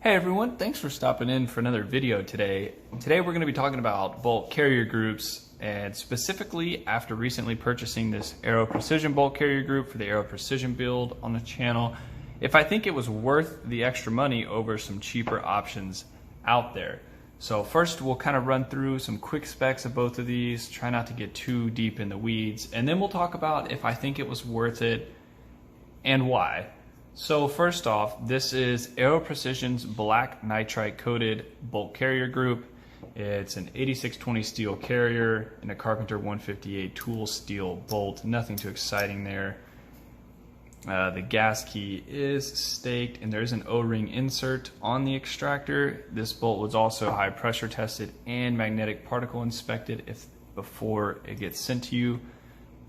Hey everyone, thanks for stopping in for another video today. Today we're going to be talking about bolt carrier groups, and specifically after recently purchasing this Aero Precision bolt carrier group for the Aero Precision build on the channel, if I think it was worth the extra money over some cheaper options out there. So first we'll kind of run through some quick specs of both of these, try not to get too deep in the weeds, and then we'll talk about if I think it was worth it and why. So first off, this is Aero Precision's black nitride coated bolt carrier group. It's an 8620 steel carrier and a Carpenter 158 tool steel bolt. Nothing too exciting there. The gas key is staked and there's an O-ring insert on the extractor. This bolt was also high pressure tested and magnetic particle inspected before it gets sent to you.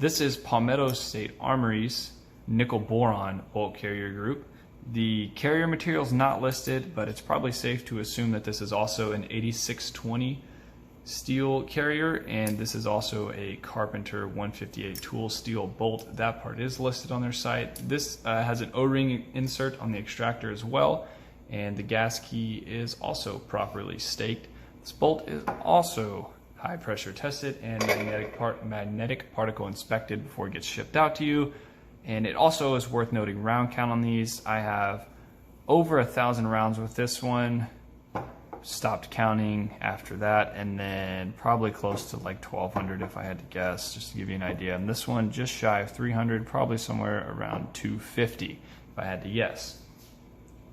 This is Palmetto State Armories nickel boron bolt carrier group. The carrier material is not listed, but it's probably safe to assume that this is also an 8620 steel carrier, and this is also a Carpenter 158 tool steel bolt. That part is listed on their site. This has an O-ring insert on the extractor as well, and the gas key is also properly staked. This bolt is also high pressure tested and magnetic particle inspected before it gets shipped out to you. And it also is worth noting round count on these. I have over 1,000 rounds with this one. Stopped counting after that, and then probably close to like 1,200 if I had to guess, just to give you an idea. And this one just shy of 300, probably somewhere around 250 if I had to guess.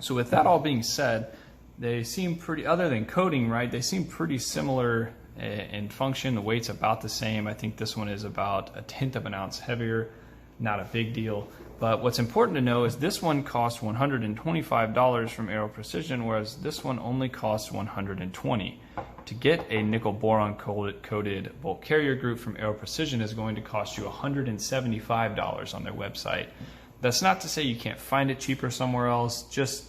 So with that all being said, they seem pretty, other than coating, right, they seem pretty similar in function. The weight's about the same. I think this one is about 1/10 of an ounce heavier. Not a big deal, but what's important to know is this one costs $125 from Aero Precision, whereas this one only costs $120. To get a nickel boron coated bolt carrier group from Aero Precision is going to cost you $175 on their website. That's not to say you can't find it cheaper somewhere else, just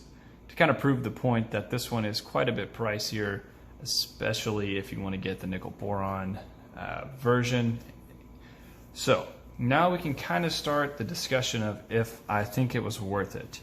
to kind of prove the point that this one is quite a bit pricier, especially if you want to get the nickel boron version. So now we can kind of start the discussion of if I think it was worth it.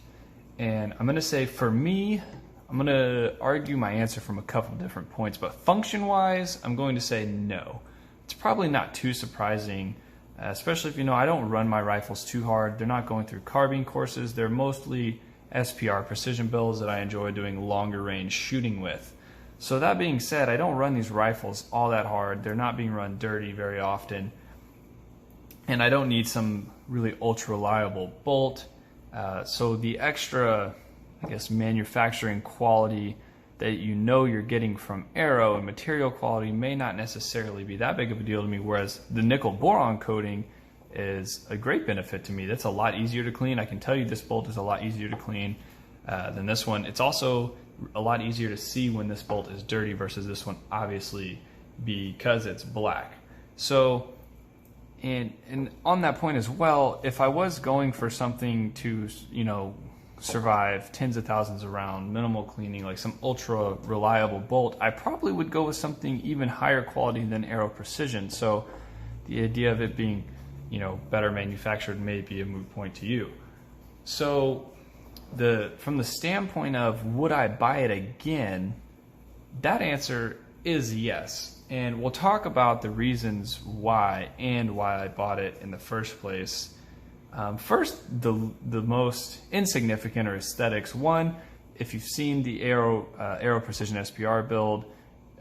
And I'm going to say, for me, I'm going to argue my answer from a couple different points, but function-wise, I'm going to say no. It's probably not too surprising, especially if you know I don't run my rifles too hard. They're not going through carbine courses. They're mostly SPR precision builds that I enjoy doing longer range shooting with. So that being said, I don't run these rifles all that hard. They're not being run dirty very often. And I don't need some really ultra reliable bolt. So the extra, I guess, manufacturing quality that you know you're getting from Aero and material quality may not necessarily be that big of a deal to me, whereas the nickel boron coating is a great benefit to me. That's a lot easier to clean. I can tell you this bolt is a lot easier to clean than this one. It's also a lot easier to see when this bolt is dirty versus this one, obviously, because it's black. So And on that point as well, if I was going for something to, you know, survive tens of thousands around, minimal cleaning, like some ultra reliable bolt, I probably would go with something even higher quality than Aero Precision. So the idea of it being, you know, better manufactured may be a moot point to you. So from the standpoint of would I buy it again, that answer is yes. And we'll talk about the reasons why and why I bought it in the first place. First, the most insignificant are aesthetics. One, if you've seen the Aero Precision SPR build,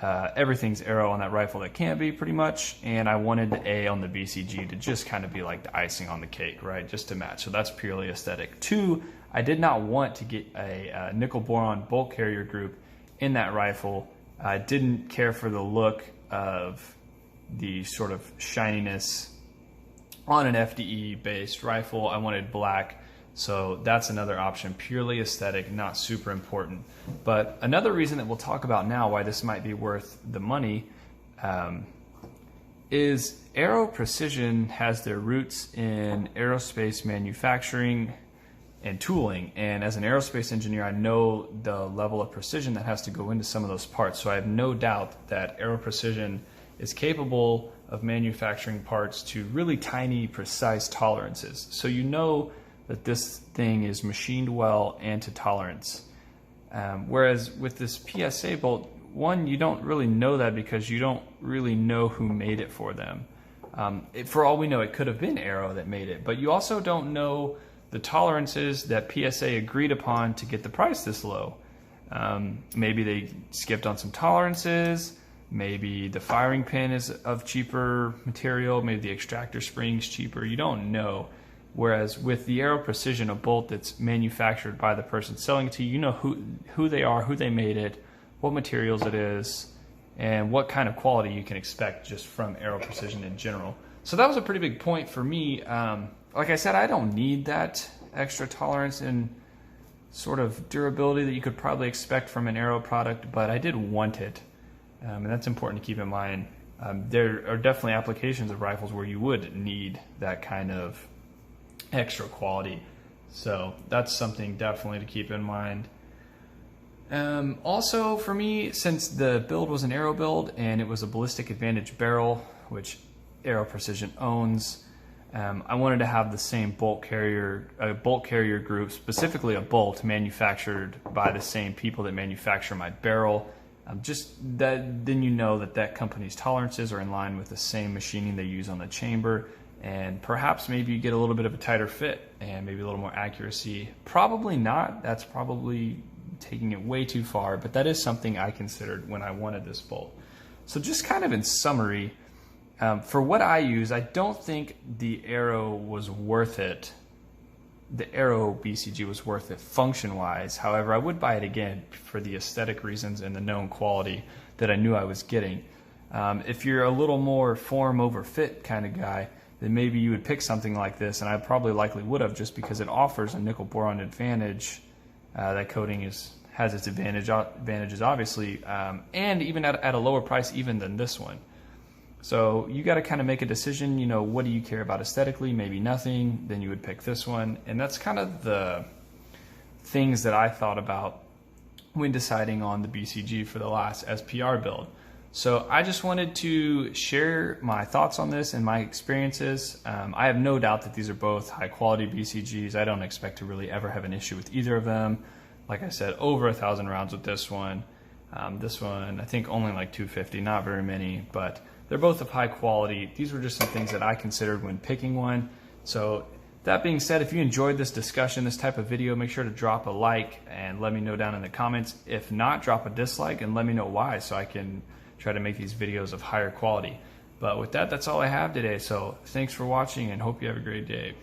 everything's Aero on that rifle that can be pretty much, and I wanted the A on the BCG to just kind of be like the icing on the cake, right? Just to match. So that's purely aesthetic. Two, I did not want to get a nickel boron bolt carrier group in that rifle. I didn't care for the look of the sort of shininess on an FDE based rifle. I wanted black, so that's another option, purely aesthetic, not super important. But another reason that we'll talk about now why this might be worth the money is Aero Precision has their roots in aerospace manufacturing and tooling, and as an aerospace engineer I know the level of precision that has to go into some of those parts, so I have no doubt that Aero Precision is capable of manufacturing parts to really tiny precise tolerances, so you know that this thing is machined well and to tolerance. Whereas with this PSA bolt, one, you don't really know that because you don't really know who made it for them. For all we know, it could have been Aero that made it, but you also don't know the tolerances that PSA agreed upon to get the price this low. Maybe they skipped on some tolerances, maybe the firing pin is of cheaper material, maybe the extractor spring's cheaper, you don't know. Whereas with the Aero Precision, a bolt that's manufactured by the person selling it to you, you know who they are, who they made it, what materials it is, and what kind of quality you can expect just from Aero Precision in general. So that was a pretty big point for me. Like I said, I don't need that extra tolerance and sort of durability that you could probably expect from an Aero product, but I did want it. And that's important to keep in mind. There are definitely applications of rifles where you would need that kind of extra quality. So that's something definitely to keep in mind. Also for me, since the build was an Aero build and it was a ballistic advantage barrel, which Aero Precision owns, I wanted to have the same bolt carrier group, specifically a bolt manufactured by the same people that manufacture my barrel. Just that, then you know that that company's tolerances are in line with the same machining they use on the chamber, and perhaps maybe you get a little bit of a tighter fit and maybe a little more accuracy. Probably not. That's probably taking it way too far, but that is something I considered when I wanted this bolt. So just kind of in summary, for what I use, I don't think the Aero was worth it. The Aero BCG was worth it function-wise. However, I would buy it again for the aesthetic reasons and the known quality that I knew I was getting. If you're a little more form over fit kind of guy, then maybe you would pick something like this, and I probably likely would have, just because it offers a nickel boron advantage. That coating has its advantages obviously, and even at a lower price even than this one. So you got to kind of make a decision, you know, what do you care about aesthetically? Maybe nothing, then you would pick this one. And that's kind of the things that I thought about when deciding on the BCG for the last SPR build. So I just wanted to share my thoughts on this and my experiences. I have no doubt that these are both high quality BCGs. I don't expect to really ever have an issue with either of them. Like I said, over 1,000 rounds with this one. This one, I think only like 250, not very many, but they're both of high quality. These were just some things that I considered when picking one. So that being said, if you enjoyed this discussion, this type of video, make sure to drop a like and let me know down in the comments. If not, drop a dislike and let me know why, so I can try to make these videos of higher quality. But with that, that's all I have today. So thanks for watching and hope you have a great day.